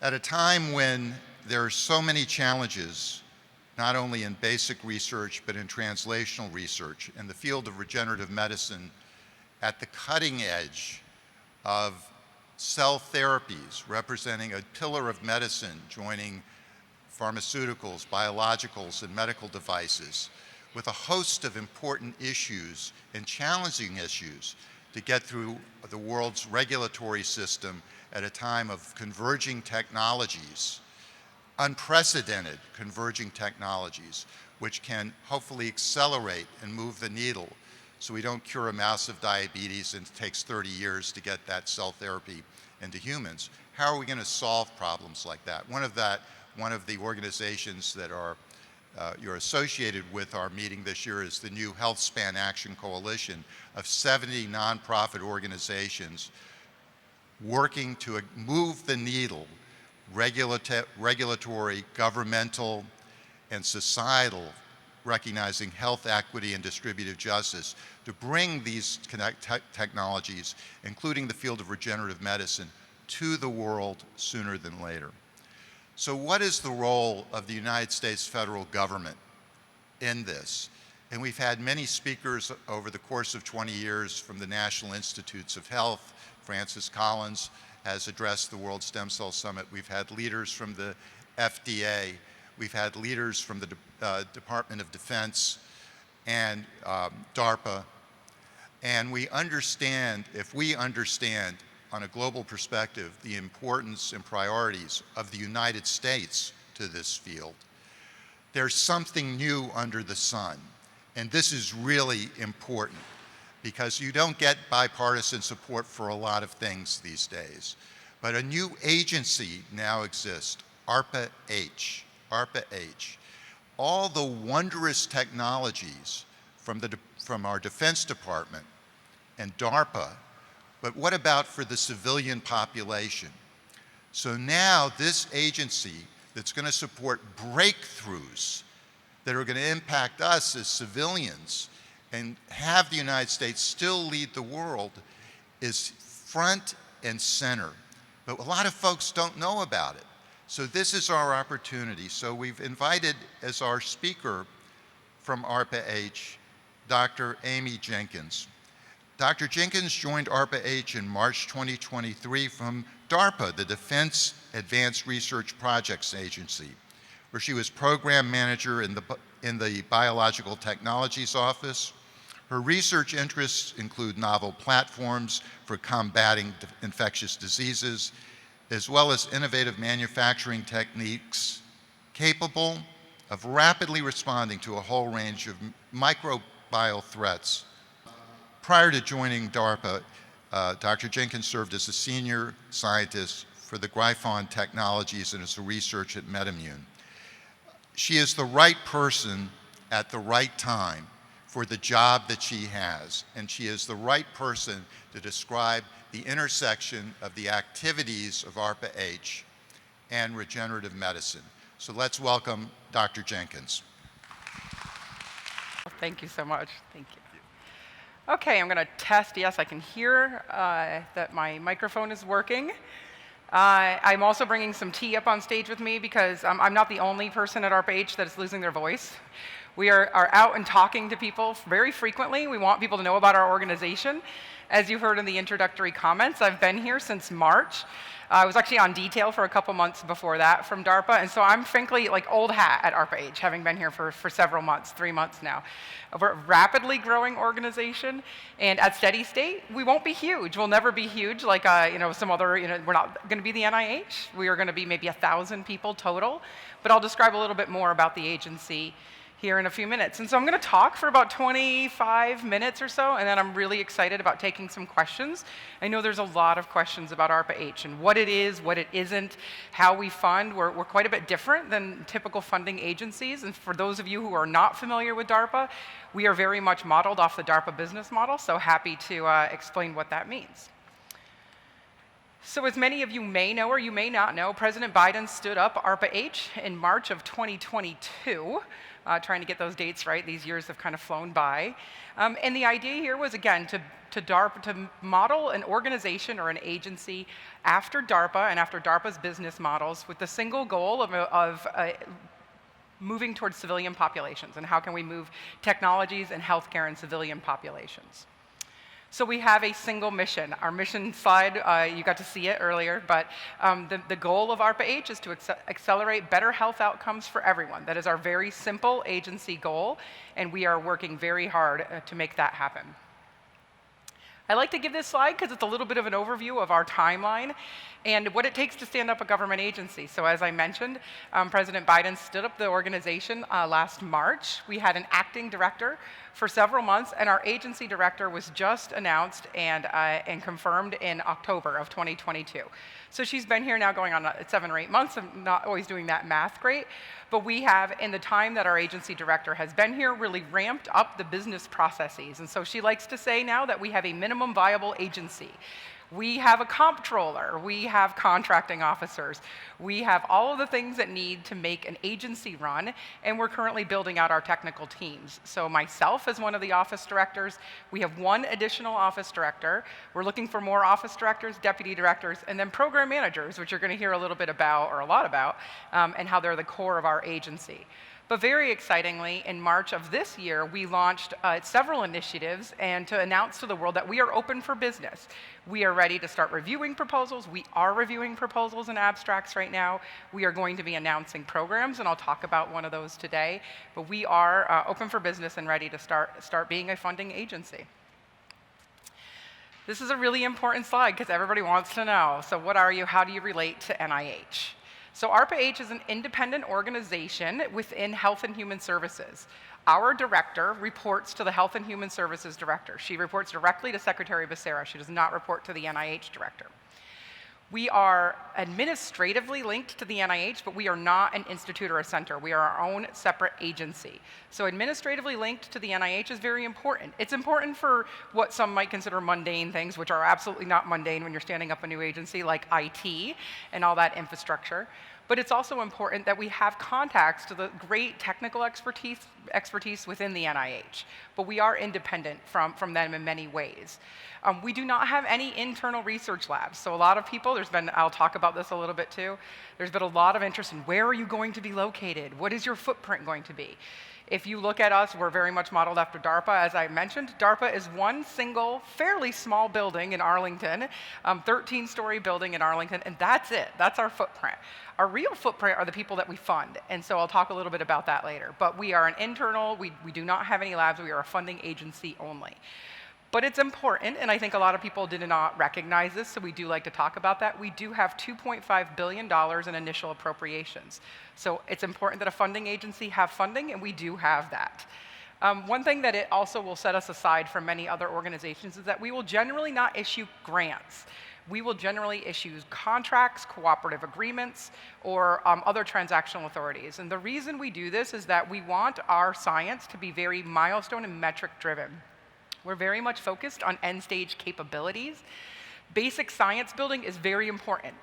At a time when there are so many challenges, not only in basic research, but in translational research, in the field of regenerative medicine, at the cutting edge of cell therapies, representing a pillar of medicine, joining pharmaceuticals, biologicals, and medical devices, with a host of important issues and challenging issues to get through the world's regulatory system at a time of converging technologies, unprecedented converging technologies, which can hopefully accelerate and move the needle so we don't cure a mouse of diabetes and it takes 30 years to get that cell therapy into humans. How are we going to solve problems like that? One of the organizations that you're associated with our meeting this year is the new Health Span Action Coalition of 70 nonprofit organizations working to move the needle, regulatory, governmental, and societal, recognizing health equity and distributive justice, to bring these technologies, including the field of regenerative medicine, to the world sooner than later. So what is the role of the United States federal government in this? And we've had many speakers over the course of 20 years from the National Institutes of Health. Francis Collins has addressed the World Stem Cell Summit. We've had leaders from the FDA. We've had leaders from the Department of Defense and DARPA. And we understand, if we understand on a global perspective, the importance and priorities of the United States to this field, there's something new under the sun. And this is really important because you don't get bipartisan support for a lot of things these days. But a new agency now exists, ARPA-H. ARPA-H. All the wondrous technologies from our Defense Department and DARPA, but what about for the civilian population? So now this agency that's going to support breakthroughs that are going to impact us as civilians and have the United States still lead the world is front and center. But a lot of folks don't know about it. So this is our opportunity. So we've invited as our speaker from ARPA-H, Dr. Amy Jenkins. Dr. Jenkins joined ARPA-H in March 2023 from DARPA, the Defense Advanced Research Projects Agency, where she was program manager in the Biological Technologies Office. Her research interests include novel platforms for combating infectious diseases, as well as innovative manufacturing techniques capable of rapidly responding to a whole range of microbial threats. Prior to joining DARPA, Dr. Jenkins served as a senior scientist for the Gryphon Technologies and as a researcher at MedImmune. She is the right person at the right time for the job that she has, and she is the right person to describe the intersection of the activities of ARPA-H and regenerative medicine. So let's welcome Dr. Jenkins. Thank you so much. Thank you. Okay, I'm going to test. Yes, I can hear that my microphone is working. I'm also bringing some tea up on stage with me because I'm not the only person at ARPA-H that is losing their voice. We are out and talking to people very frequently. We want people to know about our organization. As you heard in the introductory comments, I've been here since March. I was actually on detail for a couple months before that from DARPA, and so I'm frankly like old hat at ARPA-H, having been here for several months, 3 months now. We're a rapidly growing organization, and at steady state, we won't be huge. We'll never be huge like some other, we're not going to be the NIH. We are going to be maybe 1,000 people total, but I'll describe a little bit more about the agency here in a few minutes. And so I'm going to talk for about 25 minutes or so, and then I'm really excited about taking some questions. I know there's a lot of questions about ARPA-H and what it is, what it isn't, how we fund. We're quite a bit different than typical funding agencies. And for those of you who are not familiar with DARPA, we are very much modeled off the DARPA business model, so happy to explain what that means. So as many of you may know or you may not know, President Biden stood up ARPA-H in March of 2022, trying to get those dates right. These years have kind of flown by. And the idea here was, again, to model an organization or an agency after DARPA and after DARPA's business models with the single goal of moving towards civilian populations and how can we move technologies and healthcare in civilian populations. So we have a single mission. Our mission slide, you got to see it earlier, but the goal of ARPA-H is to accelerate better health outcomes for everyone. That is our very simple agency goal, and we are working very hard to make that happen. I like to give this slide because it's a little bit of an overview of our timeline and what it takes to stand up a government agency. So as I mentioned, President Biden stood up the organization last March. We had an acting director for several months, and our agency director was just announced and confirmed in October of 2022. So she's been here now going on 7 or 8 months. I'm not always doing that math great, but we have, in the time that our agency director has been here, really ramped up the business processes. And so she likes to say now that we have a minimum viable agency. We have a comptroller, we have contracting officers, we have all of the things that need to make an agency run, and we're currently building out our technical teams. So myself as one of the office directors, we have 1 additional office director. We're looking for more office directors, deputy directors, and then program managers, which you're going to hear a little bit about, or a lot about, and how they're the core of our agency. But very excitingly, in March of this year, we launched several initiatives and to announce to the world that we are open for business. We are ready to start reviewing proposals. We are reviewing proposals and abstracts right now. We are going to be announcing programs, and I'll talk about one of those today. But we are open for business and ready to start being a funding agency. This is a really important slide because everybody wants to know. So what are you? How do you relate to NIH? So ARPA-H is an independent organization within Health and Human Services. Our director reports to the Health and Human Services director. She reports directly to Secretary Becerra. She does not report to the NIH director. We are administratively linked to the NIH, but we are not an institute or a center. We are our own separate agency. So administratively linked to the NIH is very important. It's important for what some might consider mundane things, which are absolutely not mundane when you're standing up a new agency, like IT and all that infrastructure. But it's also important that we have contacts to the great technical expertise within the NIH. But we are independent from them in many ways. We do not have any internal research labs. So a lot of people, I'll talk about this a little bit too, there's been a lot of interest in where are you going to be located? What is your footprint going to be? If you look at us, we're very much modeled after DARPA. As I mentioned, DARPA is one single, fairly small building in Arlington, 13-story building in Arlington, and that's it. That's our footprint. Our real footprint are the people that we fund, and so I'll talk a little bit about that later. But we are an internal, we do not have any labs, we are a funding agency only. But it's important, and I think a lot of people did not recognize this, so we do like to talk about that. We do have $2.5 billion in initial appropriations. So it's important that a funding agency have funding, and we do have that. One thing that it also will set us aside from many other organizations is that we will generally not issue grants. We will generally issue contracts, cooperative agreements, or other transactional authorities. And the reason we do this is that we want our science to be very milestone and metric driven. We're very much focused on end-stage capabilities. Basic science building is very important,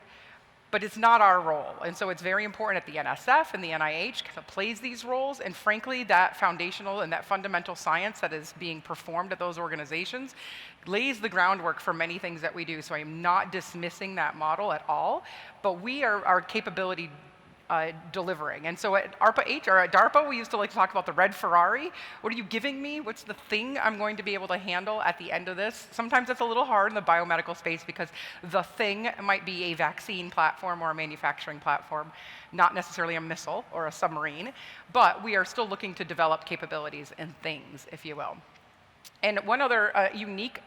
but it's not our role. And so it's very important at the NSF and the NIH kind of plays these roles. And frankly, that foundational and that fundamental science that is being performed at those organizations lays the groundwork for many things that we do. So I am not dismissing that model at all, but we are our capability delivering. And so at ARPA-H, or at DARPA, we used to like to talk about the red Ferrari. What are you giving me? What's the thing I'm going to be able to handle at the end of this? Sometimes it's a little hard in the biomedical space because the thing might be a vaccine platform or a manufacturing platform, not necessarily a missile or a submarine, but we are still looking to develop capabilities and things, if you will. And one other unique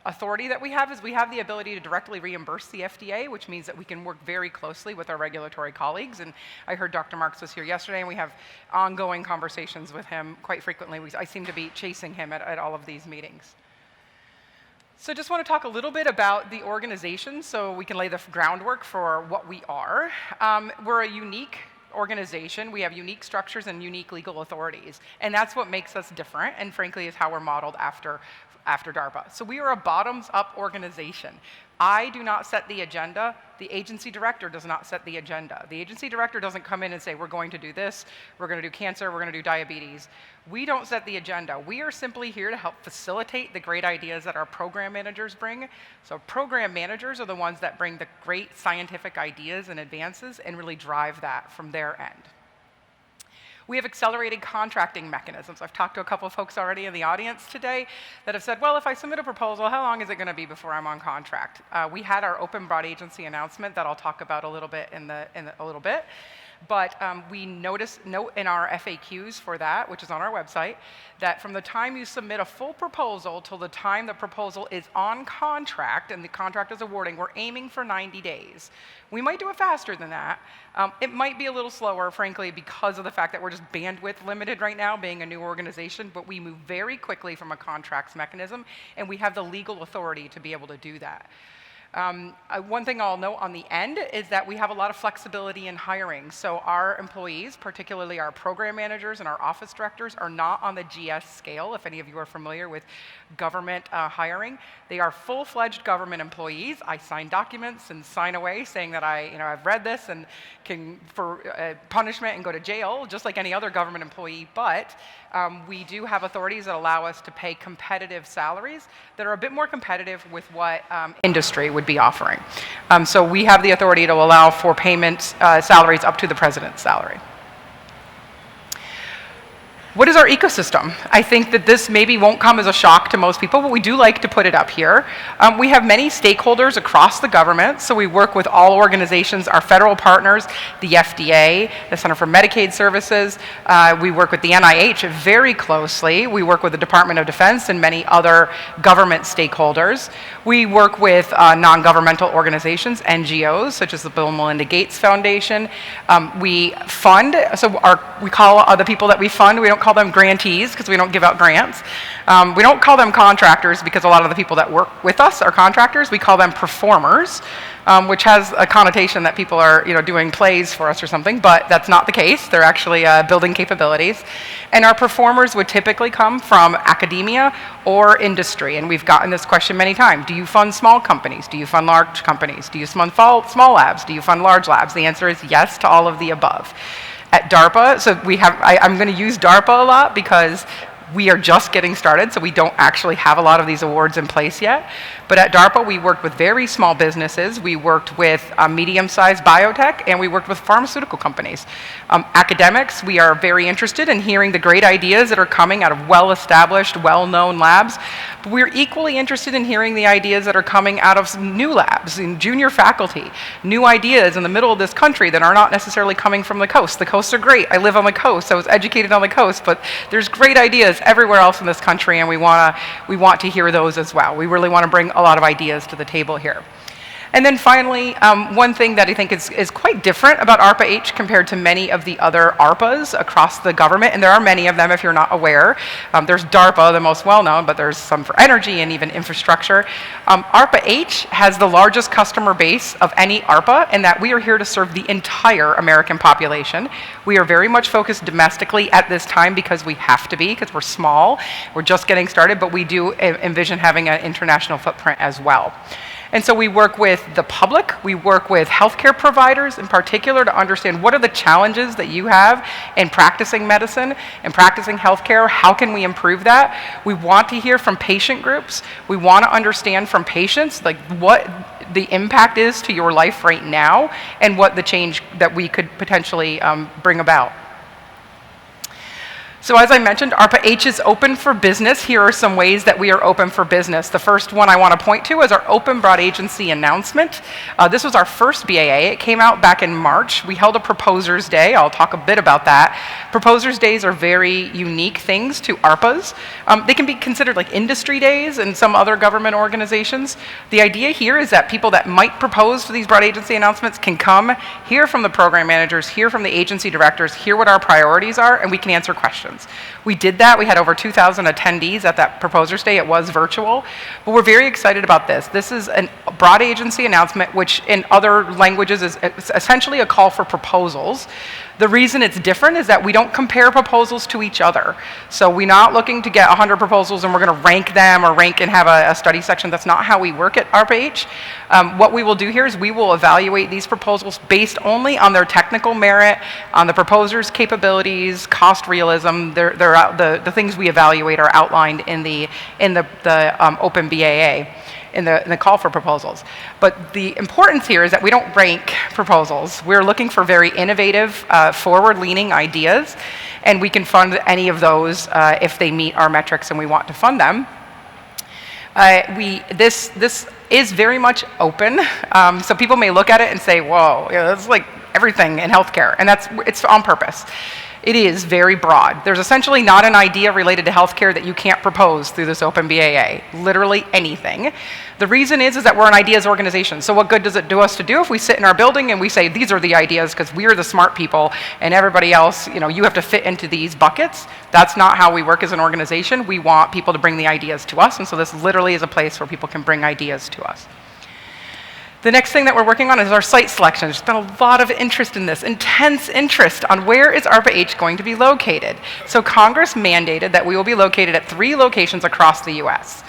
authority that we have is we have the ability to directly reimburse the FDA, which means that we can work very closely with our regulatory colleagues. And I heard Dr. Marks was here yesterday, and we have ongoing conversations with him quite frequently. I seem to be chasing him at all of these meetings. So just want to talk a little bit about the organization so we can lay the groundwork for what we are. We're a unique organization. We have unique structures and unique legal authorities. And that's what makes us different, and frankly is how we're modeled after DARPA. So we are a bottoms-up organization. I do not set the agenda. The agency director does not set the agenda. The agency director doesn't come in and say, we're going to do this, we're going to do cancer, we're going to do diabetes. We don't set the agenda. We are simply here to help facilitate the great ideas that our program managers bring. So program managers are the ones that bring the great scientific ideas and advances and really drive that from their end. We have accelerated contracting mechanisms. I've talked to a couple of folks already in the audience today that have said, well, if I submit a proposal, how long is it going to be before I'm on contract? We had our open broad agency announcement that I'll talk about a little bit in a little bit. But we note in our FAQs for that, which is on our website, that from the time you submit a full proposal till the time the proposal is on contract and the contract is awarding, we're aiming for 90 days. We might do it faster than that. It might be a little slower, frankly, because of the fact that we're just bandwidth limited right now, being a new organization, but we move very quickly from a contracts mechanism, and we have the legal authority to be able to do that. One thing I'll note on the end is that we have a lot of flexibility in hiring. So our employees, particularly our program managers and our office directors, are not on the GS scale, if any of you are familiar with government hiring. They are full-fledged government employees. I sign documents and sign away saying that I've read this and can, for punishment and go to jail, just like any other government employee. But we do have authorities that allow us to pay competitive salaries that are a bit more competitive with what industry would be offering. So we have the authority to allow for payment salaries up to the president's salary. What is our ecosystem? I think that this maybe won't come as a shock to most people, but we do like to put it up here. We have many stakeholders across the government, so we work with all organizations, our federal partners, the FDA, the Center for Medicaid Services. We work with the NIH very closely. We work with the Department of Defense and many other government stakeholders. We work with non-governmental organizations, NGOs, such as the Bill and Melinda Gates Foundation. We fund, so we call the people that we fund, we don't call them grantees because we don't give out grants. We don't call them contractors because a lot of the people that work with us are contractors. We call them performers, which has a connotation that people are doing plays for us or something, but that's not the case. They're actually building capabilities. And our performers would typically come from academia or industry. And we've gotten this question many times. Do you fund small companies? Do you fund large companies? Do you fund small labs? Do you fund large labs? The answer is yes to all of the above. At DARPA, so I'm going to use DARPA a lot because we are just getting started, so we don't actually have a lot of these awards in place yet. But at DARPA, we worked with very small businesses. We worked with medium-sized biotech, and we worked with pharmaceutical companies. Academics, we are very interested in hearing the great ideas that are coming out of well-established, well-known labs. But we're equally interested in hearing the ideas that are coming out of some new labs, in junior faculty, new ideas in the middle of this country that are not necessarily coming from the coast. The coasts are great. I live on the coast. I was educated on the coast, but there's great ideas everywhere else in this country, and we want to hear those as well. We really want to bring a lot of ideas to the table here. And then finally, one thing that I think is quite different about ARPA-H compared to many of the other ARPAs across the government, and there are many of them if you're not aware. There's DARPA, the most well-known, but there's some for energy and even infrastructure. ARPA-H has the largest customer base of any ARPA in that we are here to serve the entire American population. We are very much focused domestically at this time because we have to be, because we're small. We're just getting started, but we do envision having an international footprint as well. And so we work with the public, we work with healthcare providers in particular to understand what are the challenges that you have in practicing medicine and practicing healthcare. How can we improve that? We want to hear from patient groups. We want to understand from patients like what the impact is to your life right now and what the change that we could potentially bring about. So as I mentioned, ARPA-H is open for business. Here are some ways that we are open for business. The first one I want to point to is our Open Broad Agency announcement. This was our first BAA. It came out back in March. We held a Proposers Day. I'll talk a bit about that. Proposers Days are very unique things to ARPAs. They can be considered like industry days in some other government organizations. The idea here is that people that might propose to these broad agency announcements can come, hear from the program managers, hear from the agency directors, hear what our priorities are, and we can answer questions. conference. We did that. We had over 2,000 attendees at that Proposers Day. It was virtual. But we're very excited about this. This is a broad agency announcement, which in other languages is essentially a call for proposals. The reason it's different is that we don't compare proposals to each other. So we're not looking to get 100 proposals and we're going to rank them or rank and have a study section. That's not how we work at ARPA-H. What we will do here is we will evaluate these proposals based only on their technical merit, on the proposer's capabilities, cost realism. The things we evaluate are outlined in the open BAA. In the call for proposals. But the importance here is that we don't rank proposals. We're looking for very innovative, forward-leaning ideas, and we can fund any of those if they meet our metrics and we want to fund them. This is very much open, so people may look at it and say, whoa, that's like everything in healthcare, and it's on purpose. It is very broad. There's essentially not an idea related to healthcare that you can't propose through this open BAA, literally anything. The reason is that we're an ideas organization. So what good does it do us to do if we sit in our building and we say, these are the ideas because we're the smart people and everybody else, you have to fit into these buckets. That's not how we work as an organization. We want people to bring the ideas to us, and so this literally is a place where people can bring ideas to us. The next thing that we're working on is our site selection. There's been a lot of interest in this, intense interest on where is ARPA-H going to be located. So Congress mandated that we will be located at 3 locations across the US.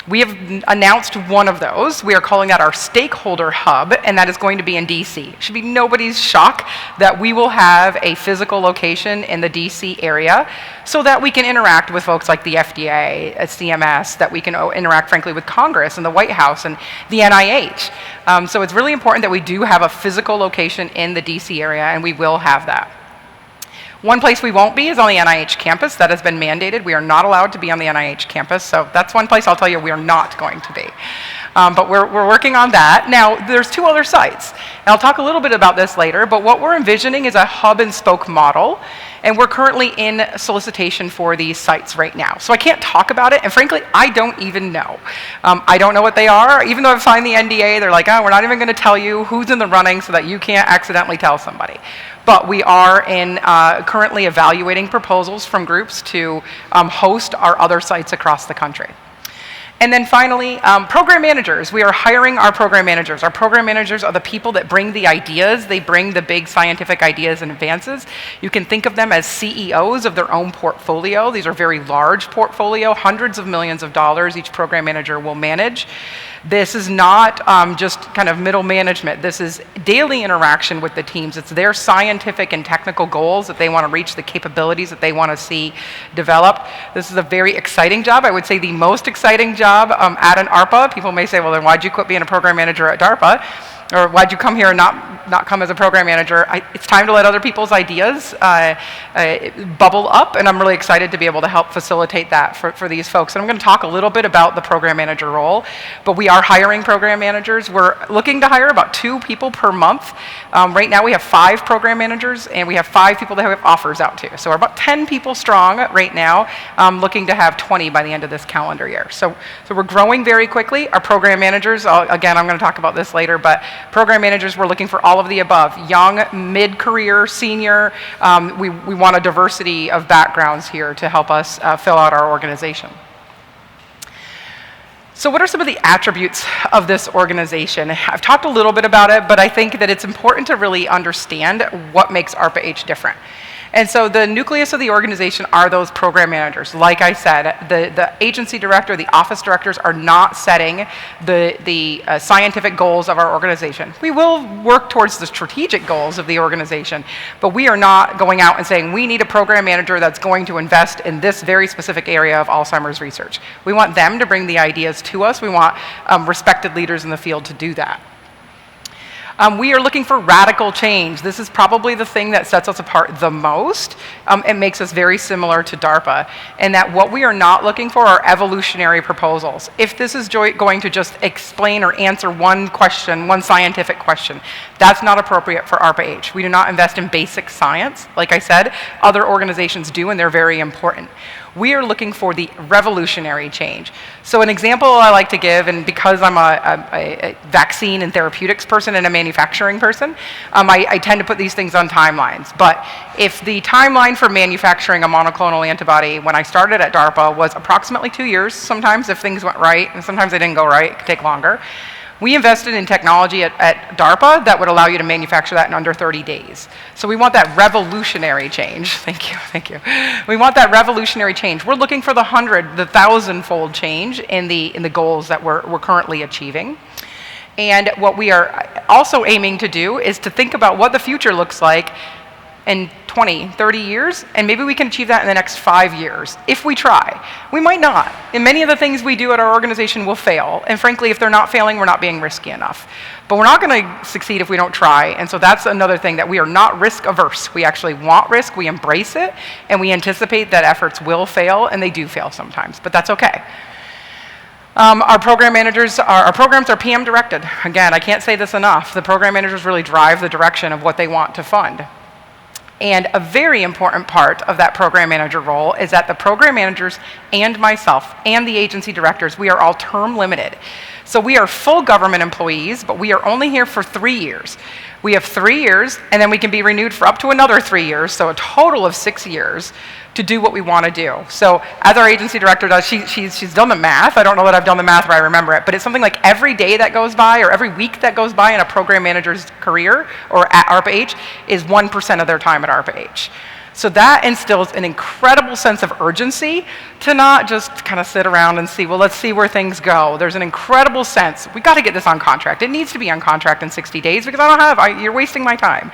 We have announced one of those. We are calling that our stakeholder hub, and that is going to be in DC. It should be nobody's shock that we will have a physical location in the DC area so that we can interact with folks like the FDA, CMS, that we can interact, frankly, with Congress and the White House and the NIH. So it's really important that we do have a physical location in the DC area, and we will have that. One place we won't be is on the NIH campus. That has been mandated. We are not allowed to be on the NIH campus, so that's one place I'll tell you we are not going to be. But we're working on that. Now, there's 2 other sites, and I'll talk a little bit about this later, but what we're envisioning is a hub and spoke model, and we're currently in solicitation for these sites right now. So I can't talk about it, and frankly, I don't even know. I don't know what they are. Even though I've signed the NDA, they're like, oh, we're not even going to tell you who's in the running so that you can't accidentally tell somebody. But we are currently evaluating proposals from groups to host our other sites across the country. And then finally, program managers. We are hiring our program managers. Our program managers are the people that bring the ideas. They bring the big scientific ideas and advances. You can think of them as CEOs of their own portfolio. These are very large portfolio, hundreds of millions of dollars each program manager will manage. This is not just kind of middle management. This is daily interaction with the teams. It's their scientific and technical goals that they want to reach, the capabilities that they want to see developed. This is a very exciting job. I would say the most exciting job at an ARPA. People may say, well, then why'd you quit being a program manager at DARPA? Or why'd you come here and not come as a program manager? It's time to let other people's ideas bubble up, and I'm really excited to be able to help facilitate that for these folks. And I'm going to talk a little bit about the program manager role, but we are hiring program managers. We're looking to hire about 2 people per month. Right now we have 5 program managers, and we have 5 people that we have offers out to. So we're about 10 people strong right now, looking to have 20 by the end of this calendar year. So we're growing very quickly. Our program managers, again, I'm going to talk about this later, but program managers, we're looking for all of the above, young, mid-career, senior. We want a diversity of backgrounds here to help us fill out our organization. So what are some of the attributes of this organization? I've talked a little bit about it, but I think that it's important to really understand what makes ARPA-H different. And so the nucleus of the organization are those program managers. Like I said, the agency director, the office directors are not setting the scientific goals of our organization. We will work towards the strategic goals of the organization, but we are not going out and saying we need a program manager that's going to invest in this very specific area of Alzheimer's research. We want them to bring the ideas to us. We want respected leaders in the field to do that. We are looking for radical change. This is probably the thing that sets us apart the most. It makes us very similar to DARPA, and that what we are not looking for are evolutionary proposals. If this is going to just explain or answer one question, one scientific question, that's not appropriate for ARPA-H. We do not invest in basic science. Like I said, other organizations do, and they're very important. We are looking for the revolutionary change. So an example I like to give, and because I'm a vaccine and therapeutics person and a manufacturing person, I tend to put these things on timelines. But if the timeline for manufacturing a monoclonal antibody when I started at DARPA was approximately 2 years, sometimes if things went right, and sometimes they didn't go right, it could take longer. We invested in technology at DARPA that would allow you to manufacture that in under 30 days. So we want that revolutionary change. Thank you. We want that revolutionary change. We're looking for the 1,000-fold change in the goals that we're currently achieving. And what we are also aiming to do is to think about what the future looks like in 20, 30 years, and maybe we can achieve that in the next 5 years, if we try. We might not. And many of the things we do at our organization will fail. And frankly, if they're not failing, we're not being risky enough. But we're not going to succeed if we don't try. And so that's another thing, that we are not risk averse. We actually want risk, we embrace it, and we anticipate that efforts will fail, and they do fail sometimes, but that's okay. Our program managers, our programs are PM directed. Again, I can't say this enough. The program managers really drive the direction of what they want to fund. And a very important part of that program manager role is that the program managers and myself and the agency directors, we are all term limited. So we are full government employees, but we are only here for 3 years. We have 3 years, and then we can be renewed for up to another 3 years, so a total of 6 years to do what we want to do. So as our agency director does, she's done the math. I don't know that I've done the math, but I remember it. But it's something like every day that goes by or every week that goes by in a program manager's career or at ARPA-H is 1% of their time at ARPA-H. So that instills an incredible sense of urgency to not just kind of sit around and see, well, let's see where things go. There's an incredible sense, we got to get this on contract. It needs to be on contract in 60 days because you're wasting my time.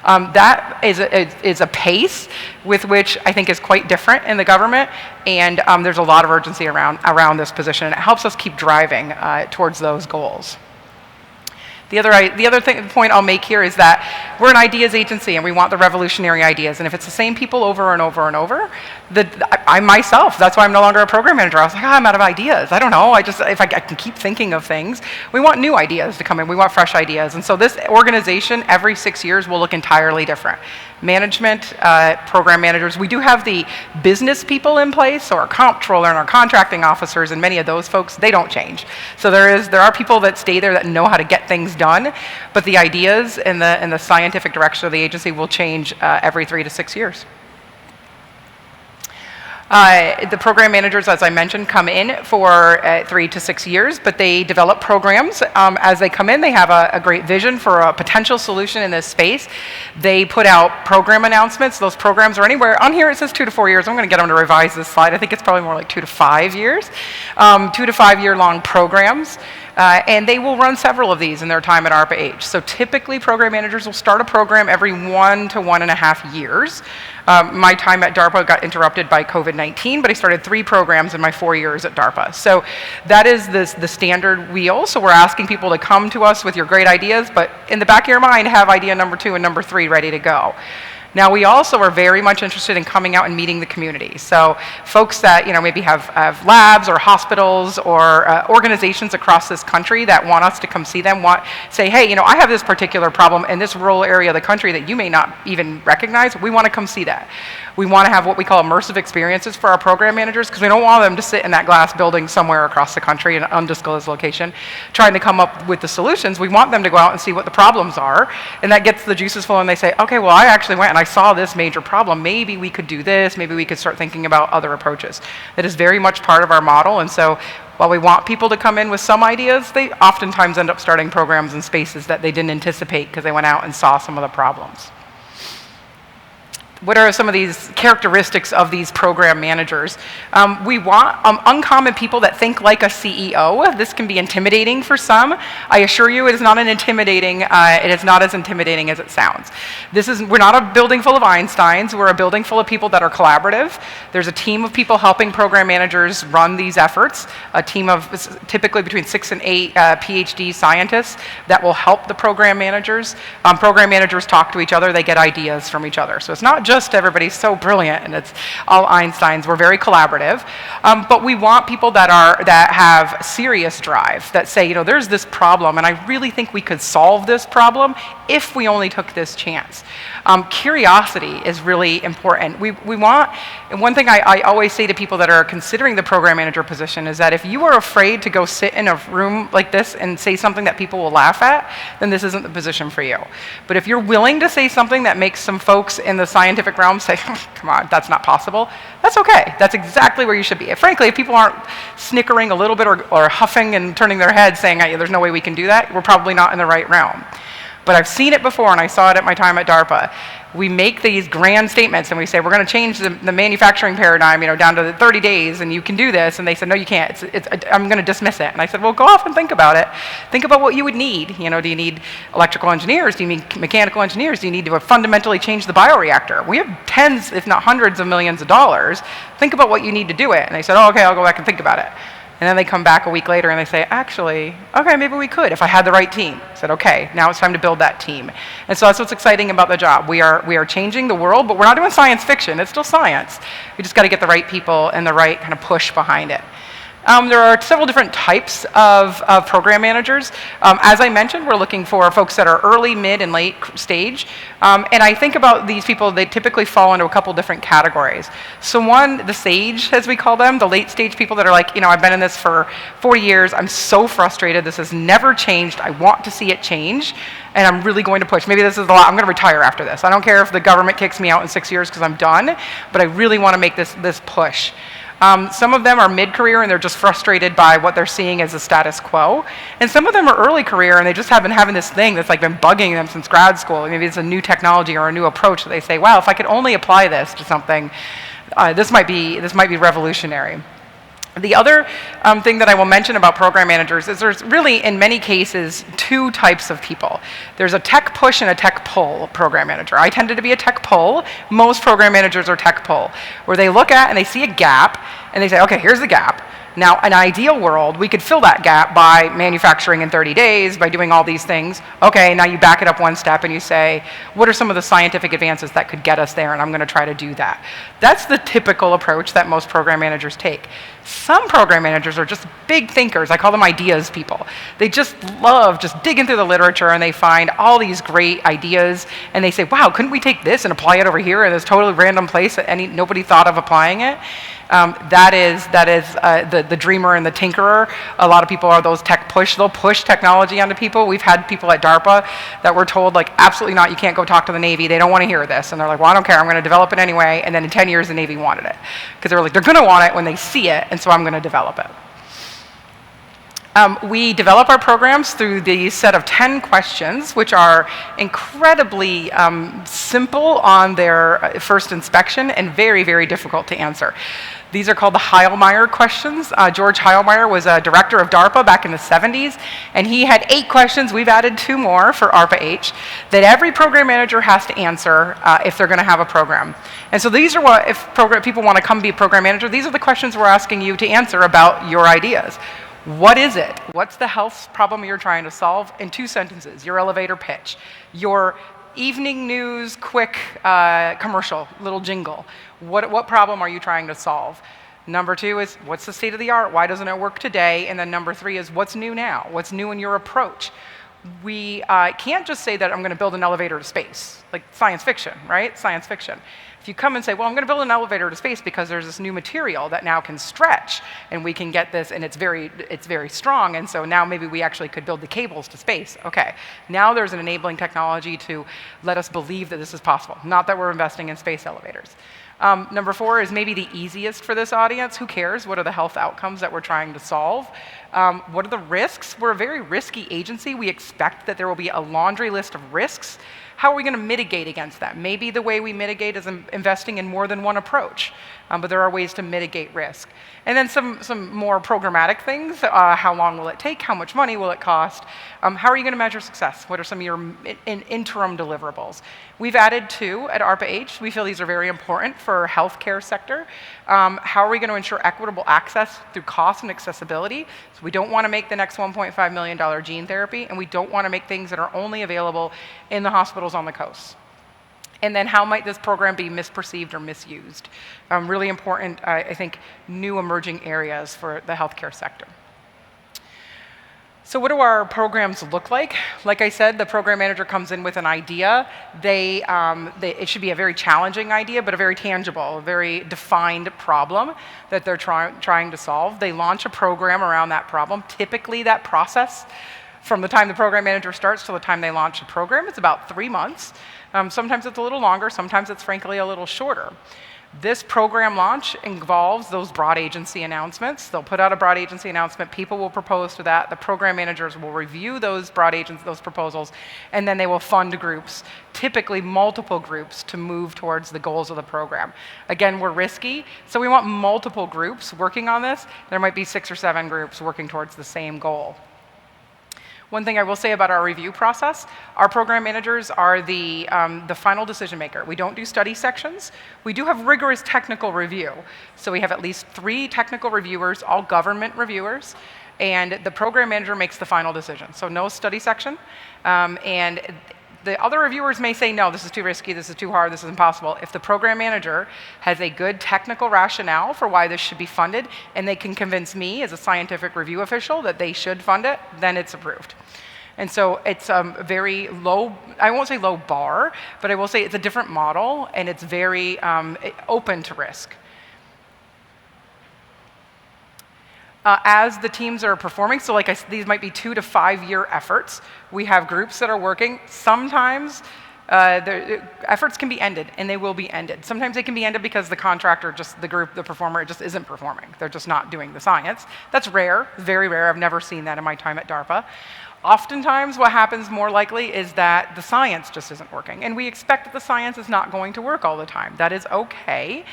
That is a pace with which I think is quite different in the government, and there's a lot of urgency around this position, and it helps us keep driving towards those goals. The other point I'll make here is that we're an ideas agency and we want the revolutionary ideas. And if it's the same people over and over and over, I myself, that's why I'm no longer a program manager. I was like, I'm out of ideas. I don't know. If I can keep thinking of things, we want new ideas to come in. We want fresh ideas. And so this organization, every 6 years, will look entirely different. Management, program managers. We do have the business people in place, so our comptroller and our contracting officers and many of those folks, they don't change. So there are people that stay there that know how to get things done, but the ideas and the scientific direction of the agency will change every 3 to 6 years. The program managers, as I mentioned, come in for 3 to 6 years, but they develop programs. As they come in, they have a great vision for a potential solution in this space. They put out program announcements. Those programs are anywhere. On here it says 2 to 4 years. I'm going to get them to revise this slide. I think it's probably more like 2 to 5 years. 2 to 5 year long programs. And they will run several of these in their time at ARPA-H. So typically program managers will start a program every 1 to 1.5 years. My time at DARPA got interrupted by COVID-19, but I started 3 programs in my 4 years at DARPA. So that is the standard wheel. So we're asking people to come to us with your great ideas, but in the back of your mind, have idea number 2 and number 3 ready to go. Now, we also are very much interested in coming out and meeting the community. So folks that maybe have labs or hospitals or organizations across this country that want us to come see them, say, hey, I have this particular problem in this rural area of the country that you may not even recognize. We want to come see that. We want to have what we call immersive experiences for our program managers because we don't want them to sit in that glass building somewhere across the country in an undisclosed location trying to come up with the solutions. We want them to go out and see what the problems are, and that gets the juices flowing. And they say, okay, well, I actually went and I saw this major problem. Maybe we could do this. Maybe we could start thinking about other approaches. That is very much part of our model, and so while we want people to come in with some ideas, they oftentimes end up starting programs in spaces that they didn't anticipate because they went out and saw some of the problems. What are some of these characteristics of these program managers? We want uncommon people that think like a CEO. This can be intimidating for some. I assure you it is not it is not as intimidating as it sounds. We're not a building full of Einsteins. We're a building full of people that are collaborative. There's a team of people helping program managers run these efforts, a team of typically between 6 and 8 PhD scientists that will help the program managers. Program managers talk to each other. They get ideas from each other. So it's not just everybody's so brilliant and it's all Einsteins. We're very collaborative. But we want people that have serious drive, that say, there's this problem, and I really think we could solve this problem if we only took this chance. Curiosity is really important. We want, and one thing I always say to people that are considering the program manager position is that if you are afraid to go sit in a room like this and say something that people will laugh at, then this isn't the position for you. But if you're willing to say something that makes some folks in the scientific realm say, come on, that's not possible, that's okay. That's exactly where you should be. Frankly, if people aren't snickering a little bit or huffing and turning their heads saying, there's no way we can do that, we're probably not in the right realm. But I've seen it before, and I saw it at my time at DARPA. We make these grand statements, and we say, we're going to change the manufacturing paradigm, down to 30 days, and you can do this. And they said, no, you can't. I'm going to dismiss it. And I said, well, go off and think about it. Think about what you would need. Do you need electrical engineers? Do you need mechanical engineers? Do you need to fundamentally change the bioreactor? We have tens, if not hundreds of millions of dollars. Think about what you need to do it. And they said, oh, okay, I'll go back and think about it. And then they come back a week later and they say, actually, okay, maybe we could if I had the right team. I said, okay, now it's time to build that team. And so that's what's exciting about the job. We are changing the world, but we're not doing science fiction. It's still science. We just got to get the right people and the right kind of push behind it. There are several different types of program managers. As I mentioned, we're looking for folks that are early, mid, and late stage. And I think about these people, they typically fall into a couple different categories. So one, the SAGE, as we call them, the late stage people that are like, I've been in this for 4 years. I'm so frustrated. This has never changed. I want to see it change. And I'm really going to push. Maybe this is a lot. I'm going to retire after this. I don't care if the government kicks me out in 6 years because I'm done, but I really want to make this push. Some of them are mid-career and they're just frustrated by what they're seeing as the status quo. And some of them are early career and they just have been having this thing that's been bugging them since grad school. Maybe it's a new technology or a new approach that they say, wow, if I could only apply this to something, this might be revolutionary. The other thing that I will mention about program managers is there's really, in many cases, two types of people. There's a tech push and a tech pull program manager. I tended to be a tech pull. Most program managers are tech pull, where they look at and they see a gap and they say, okay, here's the gap. Now, in an ideal world, we could fill that gap by manufacturing in 30 days, by doing all these things. Okay, now you back it up one step and you say, what are some of the scientific advances that could get us there? And I'm going to try to do that. That's the typical approach that most program managers take. Some program managers are just big thinkers. I call them ideas people. They just love just digging through the literature and they find all these great ideas and they say, wow, couldn't we take this and apply it over here in this totally random place that nobody thought of applying it? That is the dreamer and the tinkerer. A lot of people are those tech push. They'll push technology onto people. We've had people at DARPA that were told, like, absolutely not, you can't go talk to the Navy. They don't want to hear this. And they're like, well, I don't care. I'm going to develop it anyway. And then in 10 years, the Navy wanted it. Because they were like, they're going to want it when they see it, and so I'm going to develop it. We develop our programs through the set of 10 questions, which are incredibly simple on their first inspection and very, very difficult to answer. These are called the Heilmeyer questions. George Heilmeyer was a director of DARPA back in the 70s, and he had 8 questions. We've added 2 more for ARPA-H that every program manager has to answer if they're going to have a program. And so these are what, if people want to come be a program manager, these are the questions we're asking you to answer about your ideas. What is it? What's the health problem you're trying to solve? In 2 sentences, your elevator pitch, your evening news, quick commercial, little jingle. What problem are you trying to solve? Number 2 is, what's the state of the art? Why doesn't it work today? And then number 3 is, what's new now? What's new in your approach? We can't just say that I'm going to build an elevator to space, like science fiction, right? Science fiction. If you come and say, well, I'm going to build an elevator to space because there's this new material that now can stretch, and we can get this, and it's very strong, and so now maybe we actually could build the cables to space. Okay, now there's an enabling technology to let us believe that this is possible, not that we're investing in space elevators. Number 4 is maybe the easiest for this audience. Who cares? What are the health outcomes that we're trying to solve? What are the risks? We're a very risky agency. We expect that there will be a laundry list of risks. How are we going to mitigate against that? Maybe the way we mitigate is investing in more than one approach, but there are ways to mitigate risk. And then some more programmatic things. How long will it take? How much money will it cost? How are you going to measure success? What are some of your interim deliverables? We've added 2 at ARPA-H. We feel these are very important for healthcare sector. How are we going to ensure equitable access through cost and accessibility? So we don't want to make the next $1.5 million gene therapy, and we don't want to make things that are only available in the hospitals on the coast. And then how might this program be misperceived or misused? Really important, I think, new emerging areas for the healthcare sector. So what do our programs look like? Like I said, the program manager comes in with an idea. It should be a very challenging idea, but a very tangible, a very defined problem that they're trying to solve. They launch a program around that problem. Typically, that process from the time the program manager starts till the time they launch the program, it's about 3 months. Sometimes it's a little longer, sometimes it's frankly a little shorter. This program launch involves those broad agency announcements. They'll put out a broad agency announcement, people will propose to that, the program managers will review those those proposals, and then they will fund groups, typically multiple groups, to move towards the goals of the program. Again, we're risky, so we want multiple groups working on this. There might be 6 or 7 groups working towards the same goal. One thing I will say about our review process, our program managers are the final decision maker. We don't do study sections. We do have rigorous technical review. So we have at least 3 technical reviewers, all government reviewers, and the program manager makes the final decision. So no study section. And the other reviewers may say, no, this is too risky, this is too hard, this is impossible. If the program manager has a good technical rationale for why this should be funded, and they can convince me as a scientific review official that they should fund it, then it's approved. And so it's a very low, I won't say low bar, but I will say it's a different model, and it's very open to risk. As the teams are performing, so like these might be 2 to 5 year efforts. We have groups that are working. Sometimes the efforts can be ended, and they will be ended. Sometimes they can be ended because the contractor, the performer, just isn't performing. They're just not doing the science. That's rare, very rare. I've never seen that in my time at DARPA. Oftentimes, what happens more likely is that the science just isn't working, and we expect that the science is not going to work all the time. That is okay.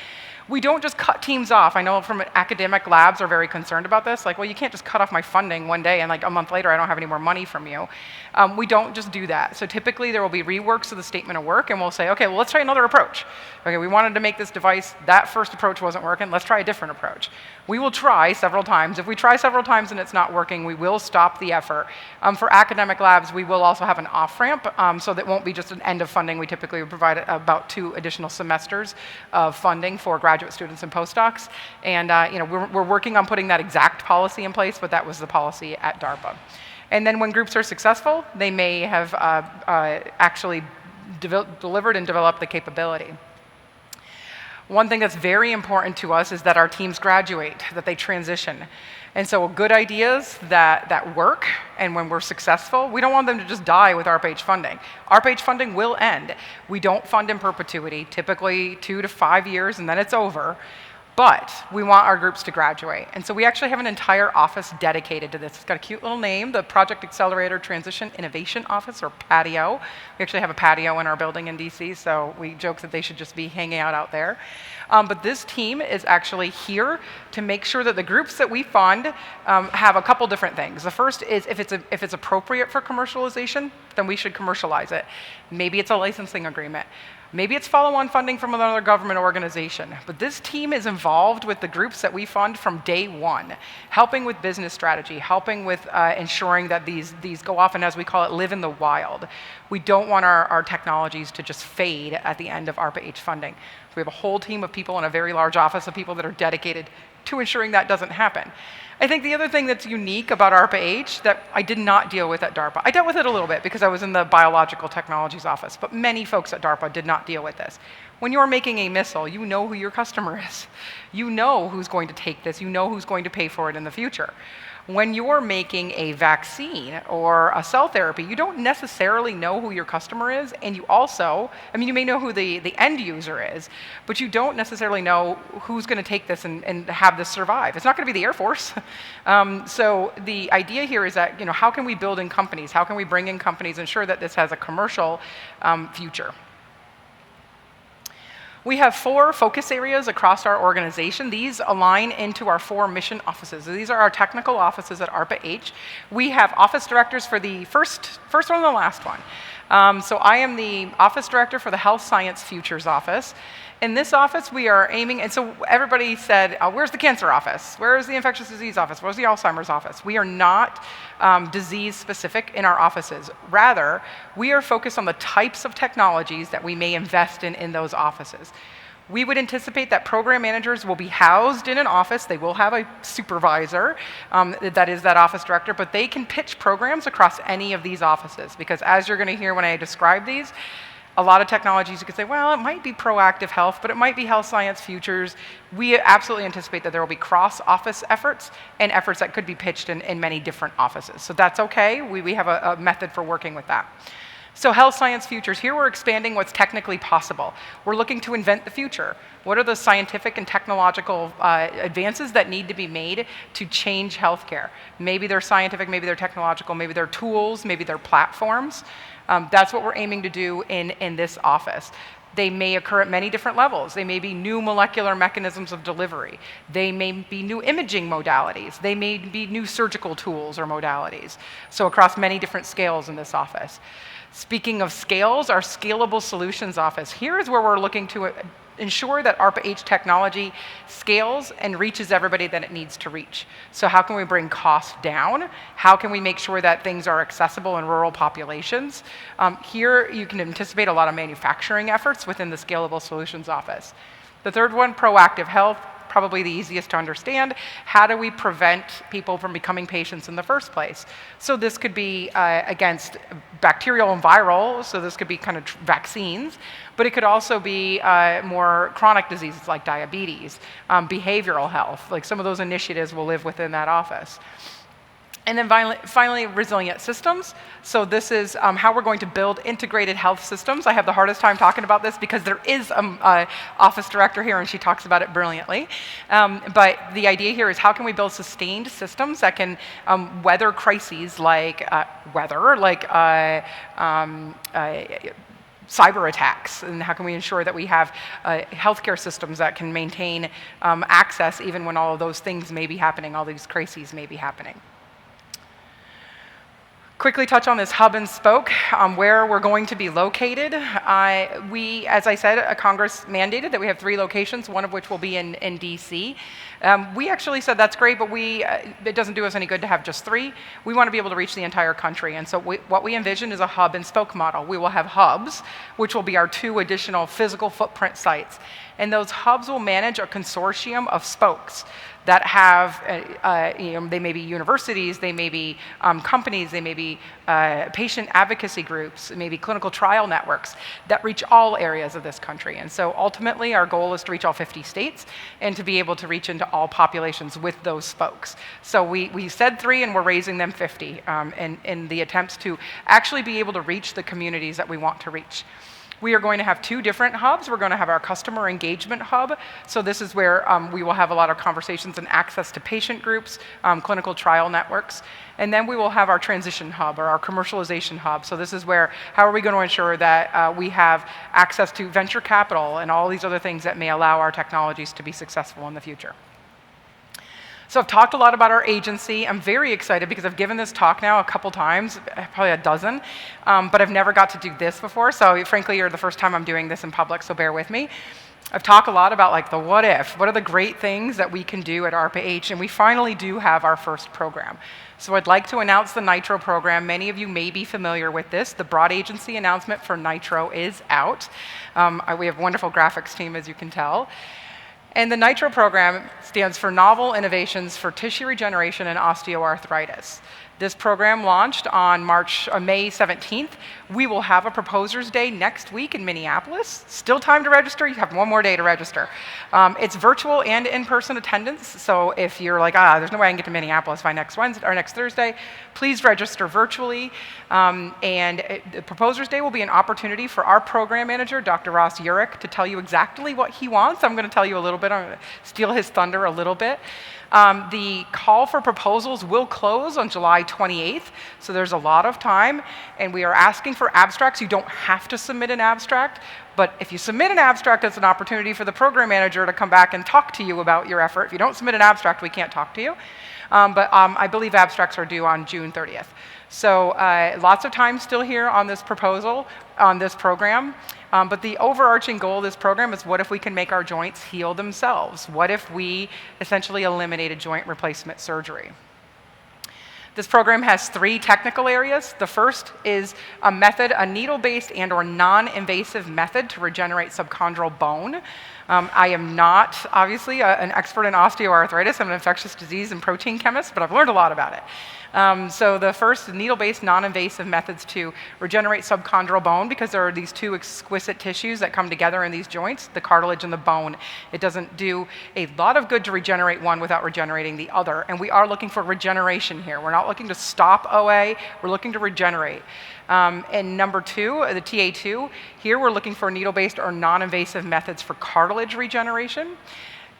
We don't just cut teams off. I know from academic labs are very concerned about this. Like, well, you can't just cut off my funding one day and like a month later I don't have any more money from you. We don't just do that. So typically there will be reworks of the statement of work, and we'll say, okay, well, let's try another approach. Okay, we wanted to make this device. That first approach wasn't working. Let's try a different approach. We will try several times. If we try several times and it's not working, we will stop the effort. For academic labs, we will also have an off-ramp, so that won't be just an end of funding. We typically provide about 2 additional semesters of funding for graduate students and postdocs. And we're working on putting that exact policy in place, but that was the policy at DARPA. And then when groups are successful, they may have actually delivered and developed the capability. One thing that's very important to us is that our teams graduate, that they transition. And so good ideas that work, and when we're successful, we don't want them to just die with ARPA-H funding. ARPA-H funding will end. We don't fund in perpetuity, typically 2 to 5 years, and then it's over. But we want our groups to graduate. And so we actually have an entire office dedicated to this. It's got a cute little name, the Project Accelerator Transition Innovation Office, or PATIO. We actually have a patio in our building in DC, so we joke that they should just be hanging out there. But this team is actually here to make sure that the groups that we fund have a couple different things. The first is if it's appropriate for commercialization, then we should commercialize it. Maybe it's a licensing agreement. Maybe it's follow-on funding from another government organization. But this team is involved with the groups that we fund from day one, helping with business strategy, helping with ensuring that these go off and, as we call it, live in the wild. We don't want our technologies to just fade at the end of ARPA-H funding. So we have a whole team of people in a very large office of people that are dedicated to ensuring that doesn't happen. I think the other thing that's unique about ARPA-H that I did not deal with at DARPA, I dealt with it a little bit because I was in the biological technologies office, but many folks at DARPA did not deal with this. When you're making a missile, you know who your customer is. You know who's going to take this. You know who's going to pay for it in the future. When you're making a vaccine or a cell therapy, you don't necessarily know who your customer is, and you also, you may know who the end user is, but you don't necessarily know who's going to take this and have this survive. It's not going to be the Air Force. So the idea here is that, how can we build in companies? How can we bring in companies, ensure that this has a commercial future? We have 4 focus areas across our organization. These align into our 4 mission offices. These are our technical offices at ARPA-H. We have office directors for the first one and the last one. So I am the office director for the Health Science Futures office. In this office, we are aiming, and so everybody said, where's the cancer office? Where's the infectious disease office? Where's the Alzheimer's office? We are not disease specific in our offices. Rather, we are focused on the types of technologies that we may invest in those offices. We would anticipate that program managers will be housed in an office. They will have a supervisor, that is that office director, but they can pitch programs across any of these offices, because as you're going to hear when I describe these, a lot of technologies you could say, well, it might be proactive health, but it might be health science futures. We absolutely anticipate that there will be cross-office efforts and efforts that could be pitched in many different offices. So that's okay. We have a method for working with that. So health science futures, here we're expanding what's technically possible. We're looking to invent the future. What are the scientific and technological advances that need to be made to change healthcare? Maybe they're scientific, maybe they're technological, maybe they're tools, maybe they're platforms. That's what we're aiming to do in this office. They may occur at many different levels. They may be new molecular mechanisms of delivery. They may be new imaging modalities. They may be new surgical tools or modalities. So across many different scales in this office. Speaking of scales, our Scalable Solutions office. Here is where we're looking to ensure that ARPA-H technology scales and reaches everybody that it needs to reach. So how can we bring costs down? How can we make sure that things are accessible in rural populations? Here you can anticipate a lot of manufacturing efforts within the Scalable Solutions office. The third one, proactive health. Probably the easiest to understand. How do we prevent people from becoming patients in the first place? So this could be against bacterial and viral, so this could be kind of vaccines, but it could also be more chronic diseases like diabetes, behavioral health, like some of those initiatives will live within that office. And then finally, resilient systems. So this is how we're going to build integrated health systems. I have the hardest time talking about this because there is an office director here and she talks about it brilliantly. But the idea here is how can we build sustained systems that can weather crises like cyber attacks, and how can we ensure that we have healthcare systems that can maintain access even when all of those things may be happening, all these crises may be happening. Quickly touch on this hub and spoke, where we're going to be located. We, as I said, Congress mandated that we have 3 locations, one of which will be in DC. We actually said that's great, but it doesn't do us any good to have just 3. We want to be able to reach the entire country, and so what we envision is a hub and spoke model. We will have hubs, which will be our 2 additional physical footprint sites, and those hubs will manage a consortium of spokes that have, they may be universities, they may be companies, they may be patient advocacy groups, maybe clinical trial networks that reach all areas of this country. And so ultimately our goal is to reach all 50 states and to be able to reach into all populations with those spokes. So we said 3 and we're raising them 50 in the attempts to actually be able to reach the communities that we want to reach. We are going to have 2 different hubs. We're going to have our customer engagement hub. So this is where we will have a lot of conversations and access to patient groups, clinical trial networks. And then we will have our transition hub or our commercialization hub. So this is where, how are we going to ensure that we have access to venture capital and all these other things that may allow our technologies to be successful in the future. So I've talked a lot about our agency. I'm very excited because I've given this talk now a couple times, probably a dozen, but I've never got to do this before. So frankly, you're the first time I'm doing this in public, so bear with me. I've talked a lot about like the what if, what are the great things that we can do at ARPA-H, and we finally do have our first program. So I'd like to announce the NITRO program. Many of you may be familiar with this. The broad agency announcement for NITRO is out. We have a wonderful graphics team, as you can tell. And the NITRO program stands for Novel Innovations for Tissue Regeneration and Osteoarthritis. This program launched on May 17th. We will have a Proposers Day next week in Minneapolis. Still time to register. You have one more day to register. It's virtual and in-person attendance. So if you're like, there's no way I can get to Minneapolis by next Wednesday or next Thursday, please register virtually. The Proposers Day will be an opportunity for our program manager, Dr. Ross Urich, to tell you exactly what he wants. I'm going to tell you a little bit. I'm going to steal his thunder a little bit. The call for proposals will close on July 28th, so there's a lot of time, and we are asking for abstracts. You don't have to submit an abstract, but if you submit an abstract, it's an opportunity for the program manager to come back and talk to you about your effort. If you don't submit an abstract, we can't talk to you. I believe abstracts are due on June 30th. So lots of time still here on this proposal, on this program. But the overarching goal of this program is, what if we can make our joints heal themselves? What if we essentially eliminated joint replacement surgery? This program has 3 technical areas. The first is a method, a needle-based and or non-invasive method to regenerate subchondral bone. I am not, obviously, an expert in osteoarthritis. I'm an infectious disease and protein chemist, but I've learned a lot about it. So the first, needle-based, non-invasive methods to regenerate subchondral bone, because there are these 2 exquisite tissues that come together in these joints, the cartilage and the bone. It doesn't do a lot of good to regenerate one without regenerating the other. And we are looking for regeneration here. We're not looking to stop OA, we're looking to regenerate. And number 2, the TA2, here we're looking for needle-based or non-invasive methods for cartilage regeneration.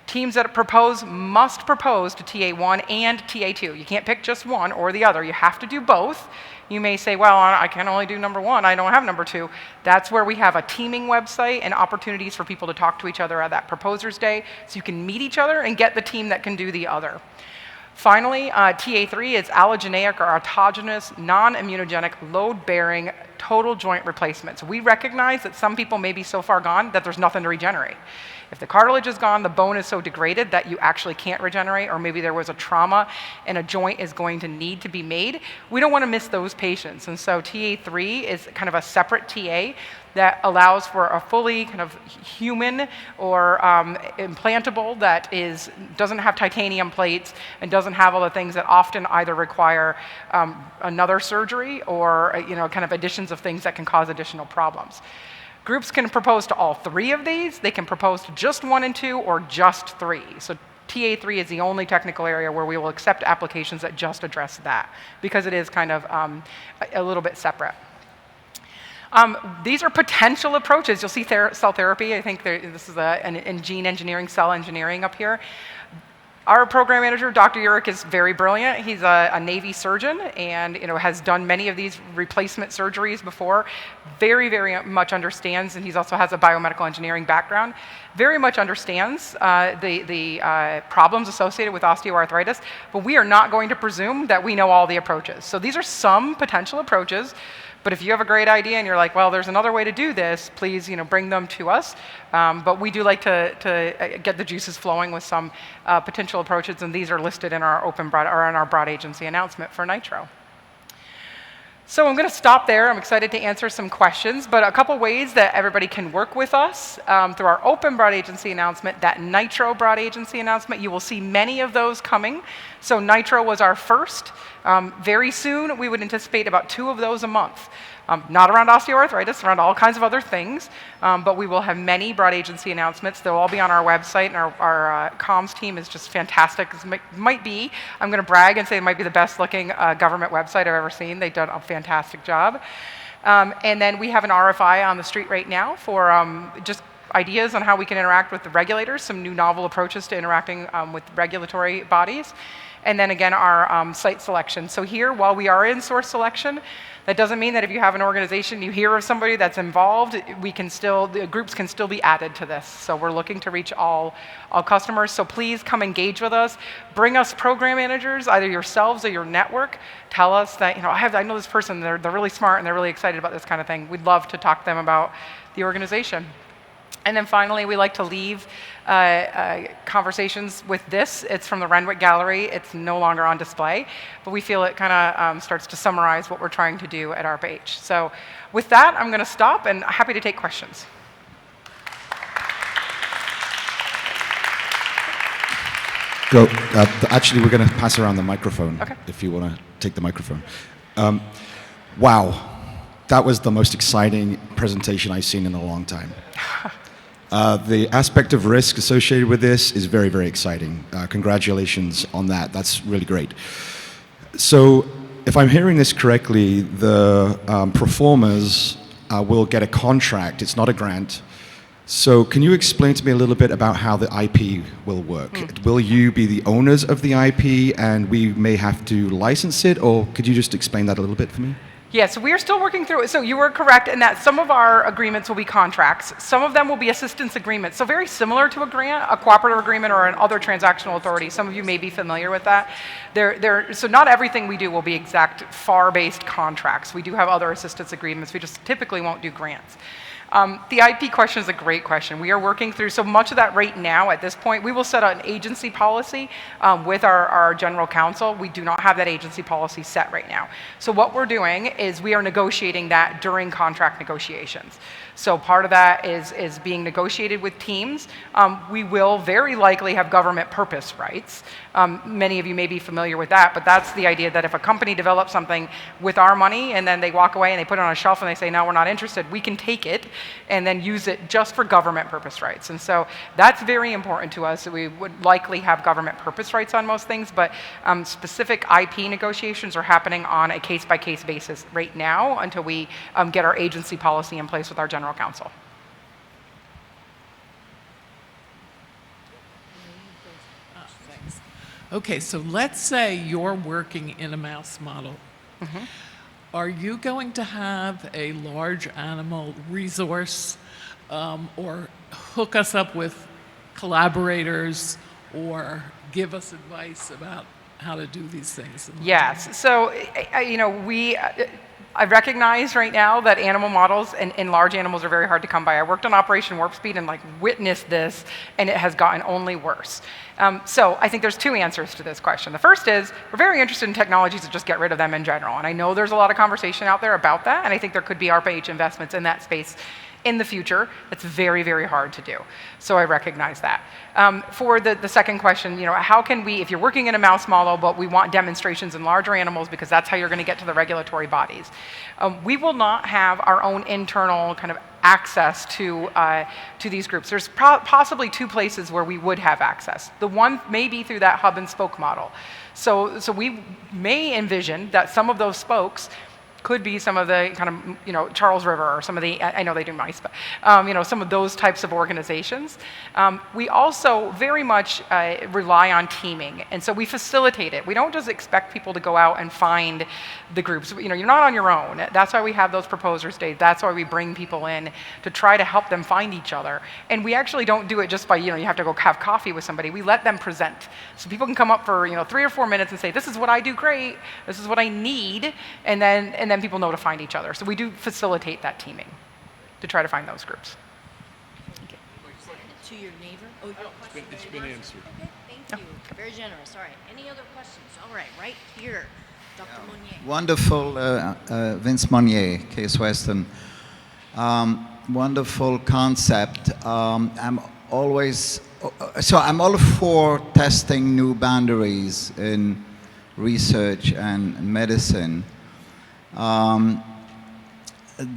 Teams that propose must propose to TA1 and TA2. You can't pick just one or the other. You have to do both. You may say, well, I can only do number 1. I don't have number 2. That's where we have a teaming website and opportunities for people to talk to each other at that Proposers Day, so you can meet each other and get the team that can do the other. Finally, TA3 is allogeneic or autogenous, non-immunogenic, load-bearing, total joint replacement. So we recognize that some people may be so far gone that there's nothing to regenerate. If the cartilage is gone, the bone is so degraded that you actually can't regenerate, or maybe there was a trauma and a joint is going to need to be made. We don't want to miss those patients. And so TA3 is kind of a separate TA that allows for a fully kind of human or implantable that doesn't have titanium plates and doesn't have all the things that often either require another surgery or kind of additions of things that can cause additional problems. Groups can propose to all 3 of these. They can propose to just 1 and 2 or just 3. So TA3 is the only technical area where we will accept applications that just address that, because it is kind of a little bit separate. These are potential approaches. You'll see cell therapy. I think this is in gene engineering, cell engineering up here. Our program manager, Dr. Urich, is very brilliant. He's a Navy surgeon and has done many of these replacement surgeries before. Very, very much understands, and he also has a biomedical engineering background. Very much understands the problems associated with osteoarthritis, but we are not going to presume that we know all the approaches. So these are some potential approaches. But if you have a great idea and you're like, well, there's another way to do this, please bring them to us. But we do like to get the juices flowing with some potential approaches, and these are listed in our broad agency announcement for Nitro. So I'm going to stop there. I'm excited to answer some questions, but a couple ways that everybody can work with us through our open broad agency announcement, that Nitro broad agency announcement. You will see many of those coming. So Nitro was our first. Very soon, we would anticipate about 2 of those a month. Not around osteoarthritis, around all kinds of other things, but we will have many broad agency announcements. They'll all be on our website, and our comms team is just fantastic. I'm going to brag and say it might be the best looking government website I've ever seen. They've done a fantastic job. And then we have an RFI on the street right now for just ideas on how we can interact with the regulators, some new novel approaches to interacting with regulatory bodies. And then again, our site selection. So here, while we are in source selection, that doesn't mean that if you have an organization, you hear of somebody that's involved, the groups can still be added to this. So we're looking to reach all customers. So please come engage with us. Bring us program managers, either yourselves or your network. Tell us that, I know this person, they're really smart and they're really excited about this kind of thing. We'd love to talk to them about the organization. And then finally, we like to leave conversations with this. It's from the Renwick Gallery. It's no longer on display, but we feel it kind of starts to summarize what we're trying to do at ARPA-H. So with that, I'm going to stop and happy to take questions. Actually, we're going to pass around the microphone, okay, if you want to take the microphone. Wow, that was the most exciting presentation I've seen in a long time. The aspect of risk associated with this is very, very exciting. Congratulations on that. That's really great. So if I'm hearing this correctly, the performers will get a contract. It's not a grant. So can you explain to me a little bit about how the IP will work? Will you be the owners of the IP and we may have to license it, or could you just explain that a little bit for me? Yeah, so we are still working through it. So you were correct in that some of our agreements will be contracts. Some of them will be assistance agreements. So very similar to a grant, a cooperative agreement, or an other transactional authority. Some of you may be familiar with that. So not everything we do will be exact FAR-based contracts. We do have other assistance agreements. We just typically won't do grants. The IP question is a great question. We are working through so much of that right now at this point. We will set an agency policy with our general counsel. We do not have that agency policy set right now. So what we're doing is we are negotiating that during contract negotiations. So part of that is being negotiated with teams. We will very likely have government purpose rights. Many of you may be familiar with that, but that's the idea that if a company develops something with our money and then they walk away and they put it on a shelf and they say, no, we're not interested, we can take it and then use it just for government purpose rights. And so that's very important to us. We would likely have government purpose rights on most things, but specific IP negotiations are happening on a case-by-case basis right now until we get our agency policy in place with our general counsel. Thanks. Okay, so let's say you're working in a mouse model. Mm-hmm. Are you going to have a large animal resource or hook us up with collaborators or give us advice about how to do these things? Yes. So, I recognize right now that animal models and large animals are very hard to come by. I worked on Operation Warp Speed and witnessed this, and it has gotten only worse. So I think there's two answers to this question. The first is we're very interested in technologies that just get rid of them in general, and I know there's a lot of conversation out there about that, and I think there could be ARPA-H investments in that space in the future. It's very, very hard to do. So I recognize that. For the second question, how can we, if you're working in a mouse model, but we want demonstrations in larger animals because that's how you're going to get to the regulatory bodies, we will not have our own internal kind of access to these groups. There's possibly two places where we would have access. The one may be through that hub and spoke model. So we may envision that some of those spokes could be some of the kind of, Charles River or some of the, I know they do mice, but, some of those types of organizations. We also very much rely on teaming, and so we facilitate it. We don't just expect people to go out and find the groups. You're not on your own. That's why we have those proposers days. That's why we bring people in to try to help them find each other. And we actually don't do it just by, you have to go have coffee with somebody. We let them present. So people can come up for, 3 or 4 minutes and say, this is what I do great, this is what I need, and then people know to find each other. So we do facilitate that teaming to try to find those groups. Okay. To your neighbor? Oh, your question? It's been answered. Okay, thank you. Very generous. All right. Any other questions? All right, right here. Dr. Monnier. Wonderful, Vince Monnier, Case Western. Wonderful concept. I'm all for testing new boundaries in research and medicine.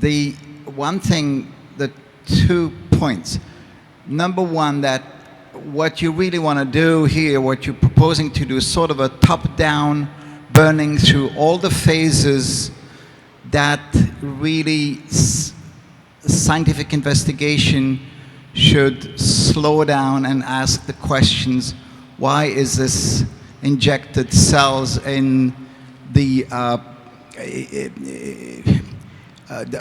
The one thing, the 2 points. Number one, that what you really want to do here, what you're proposing to do, is sort of a top-down burning through all the phases that really scientific investigation should slow down and ask the questions, why is this injected cells in the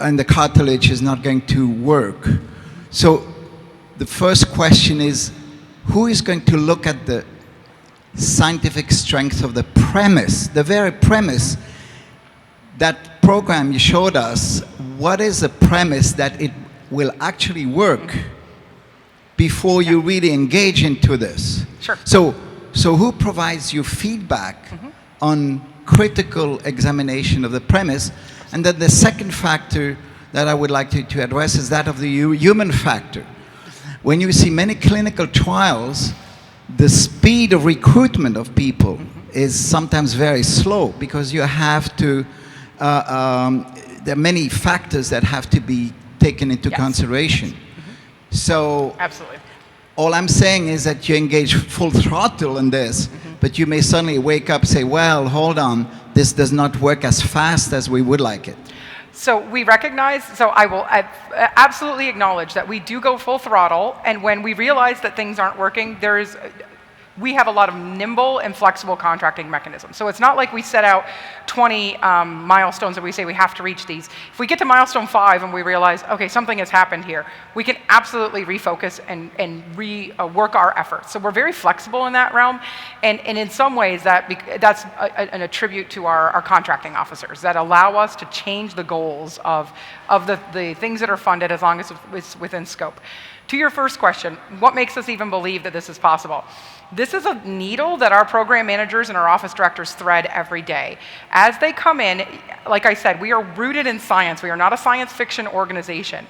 and the cartilage is not going to work. So the first question is, who is going to look at the scientific strength of the premise, the very premise? That program you showed us, what is the premise that it will actually work before you really engage into this? Sure. So who provides you feedback on critical examination of the premise? And then the second factor that I would like to address is that of the human factor. When you see many clinical trials, the speed of recruitment of people is sometimes very slow because you have to, there are many factors that have to be taken into consideration. So Absolutely. all I'm saying is that you engage full throttle in this, but you may suddenly wake up and say, well, hold on, this does not work as fast as we would like it. So we recognize, so I will absolutely acknowledge that we do go full throttle, and when we realize that things aren't working, there's we have a lot of nimble and flexible contracting mechanisms. So it's not like we set out 20 milestones that we say we have to reach these. If we get to milestone 5 and we realize, okay, something has happened here, we can absolutely refocus and rework our efforts. So we're very flexible in that realm, and in some ways that's a tribute to our contracting officers that allow us to change the goals of the things that are funded as long as it's within scope. To your first question, what makes us even believe that this is possible? This is a needle that our program managers and our office directors thread every day. As they come in, like I said, we are rooted in science. We are not a science fiction organization.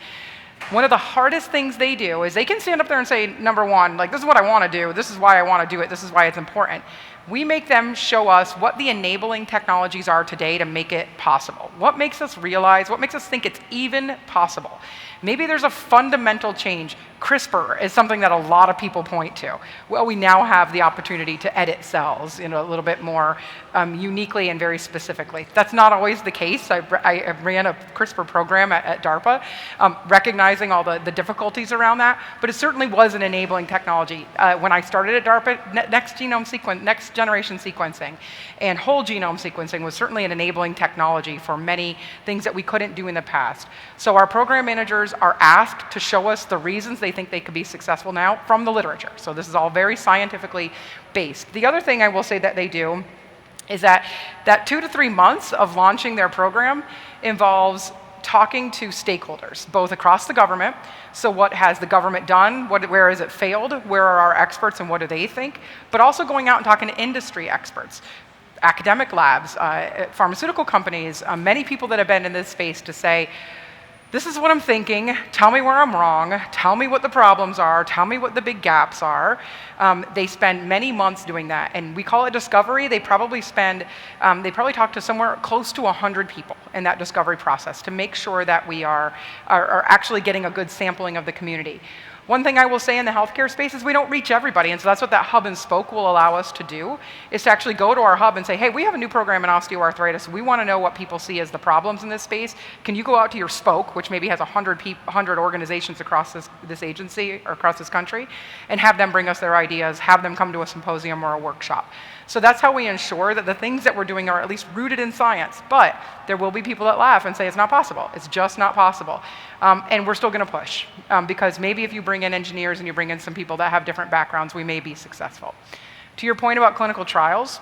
One of the hardest things they do is they can stand up there and say, number one, like, this is what I want to do, this is why I want to do it, this is why it's important. We make them show us what the enabling technologies are today to make it possible. What makes us realize, what makes us think it's even possible? Maybe there's a fundamental change. CRISPR is something that a lot of people point to. Well, we now have the opportunity to edit cells, a little bit more uniquely and very specifically. That's not always the case. I ran a CRISPR program at DARPA, recognizing all the difficulties around that, but it certainly was an enabling technology. When I started at DARPA, next generation sequencing and whole genome sequencing was certainly an enabling technology for many things that we couldn't do in the past. So our program managers are asked to show us the reasons they think they could be successful now from the literature. So this is all very scientifically based. The other thing I will say that they do is that 2 to 3 months of launching their program involves talking to stakeholders, both across the government. So what has the government done? Where has it failed? Where are our experts and what do they think? But also going out and talking to industry experts, academic labs, pharmaceutical companies, many people that have been in this space to say, this is what I'm thinking, tell me where I'm wrong, tell me what the problems are, tell me what the big gaps are. They spend many months doing that, and we call it discovery. They probably talk to somewhere close to 100 people in that discovery process to make sure that we are actually getting a good sampling of the community. One thing I will say in the healthcare space is we don't reach everybody, and so that's what that hub and spoke will allow us to do, is to actually go to our hub and say, hey, we have a new program in osteoarthritis. We want to know what people see as the problems in this space. Can you go out to your spoke, which maybe has 100 organizations across this agency or across this country, and have them bring us their ideas, have them come to a symposium or a workshop. So that's how we ensure that the things that we're doing are at least rooted in science. But there will be people that laugh and say it's not possible. It's just not possible. And we're still going to push because maybe if you bring in engineers and you bring in some people that have different backgrounds, we may be successful. To your point about clinical trials,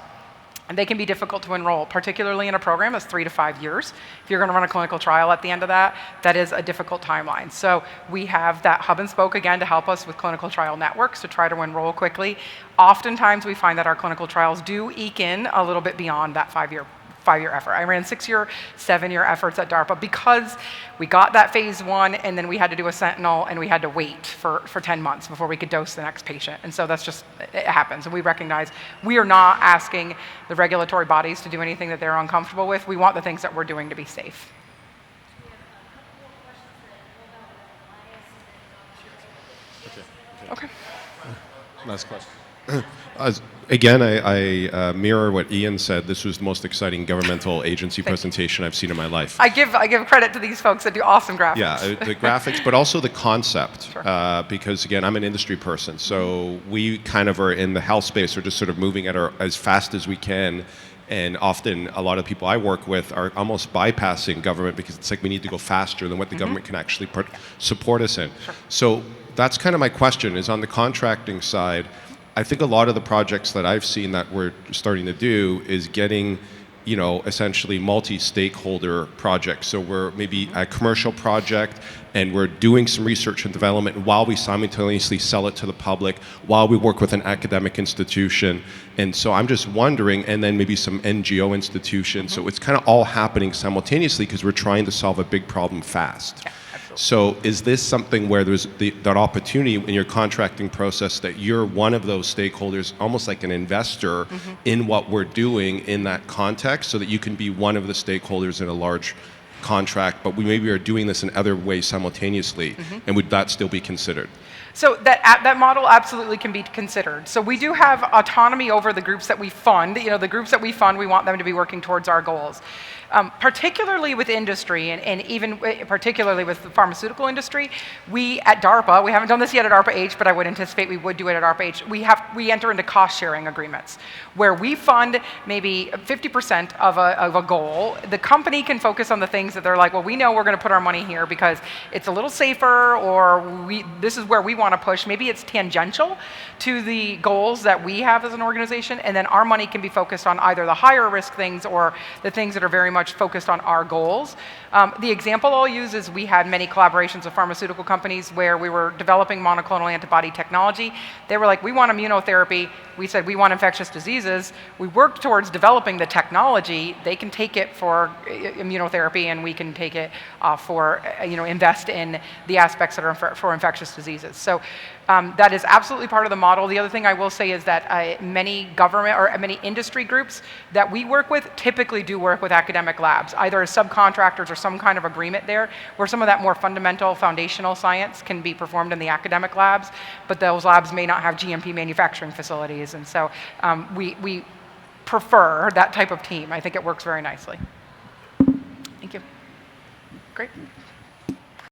and they can be difficult to enroll, particularly in a program that's 3 to 5 years. If you're going to run a clinical trial at the end of that, that is a difficult timeline. So we have that hub and spoke again to help us with clinical trial networks to try to enroll quickly. Oftentimes we find that our clinical trials do eke in a little bit beyond that 5-year effort. I ran 6-year, 7-year efforts at DARPA because we got that phase 1 and then we had to do a sentinel and we had to wait for 10 months before we could dose the next patient. And so that's just, it happens. And we recognize we are not asking the regulatory bodies to do anything that they're uncomfortable with. We want the things that we're doing to be safe. Okay. Last question. Again, I mirror what Ian said. This was the most exciting governmental agency presentation I've seen in my life. I give credit to these folks that do awesome graphics. Yeah, the graphics, but also the concept. Sure. Because again, I'm an industry person, so we kind of are in the health space. We're just sort of moving at as fast as we can. And often, a lot of people I work with are almost bypassing government because it's like we need to go faster than what the government can actually support us in. Sure. So that's kind of my question, is on the contracting side, I think a lot of the projects that I've seen that we're starting to do is getting, essentially multi-stakeholder projects. So we're maybe a commercial project and we're doing some research and development while we simultaneously sell it to the public, while we work with an academic institution. And so I'm just wondering, and then maybe some NGO institutions. So it's kind of all happening simultaneously because we're trying to solve a big problem fast. Yeah. So is this something where there's that opportunity in your contracting process that you're one of those stakeholders, almost like an investor in what we're doing in that context, so that you can be one of the stakeholders in a large contract, but we maybe are doing this in other ways simultaneously, and would that still be considered? So that model absolutely can be considered. So we do have autonomy over the groups that we fund. The groups that we fund, we want them to be working towards our goals. Particularly with industry, and even particularly with the pharmaceutical industry, we at DARPA, we haven't done this yet at ARPA-H, but I would anticipate we would do it at ARPA-H, we enter into cost-sharing agreements, where we fund maybe 50% of a goal. The company can focus on the things that they're like, well, we know we're going to put our money here because it's a little safer, or this is where we want to push. Maybe it's tangential to the goals that we have as an organization, and then our money can be focused on either the higher risk things or the things that are very much focused on our goals. The example I'll use is we had many collaborations with pharmaceutical companies where we were developing monoclonal antibody technology. They were like, we want immunotherapy. We said, we want infectious diseases. We worked towards developing the technology. They can take it for immunotherapy, and we can take it for, invest in the aspects that are for infectious diseases. So that is absolutely part of the model. The other thing I will say is that many government or many industry groups that we work with typically do work with academic labs, either as subcontractors or some kind of agreement there, where some of that more fundamental foundational science can be performed in the academic labs, but those labs may not have GMP manufacturing facilities. And so we prefer that type of team. I think it works very nicely. Thank you. Great.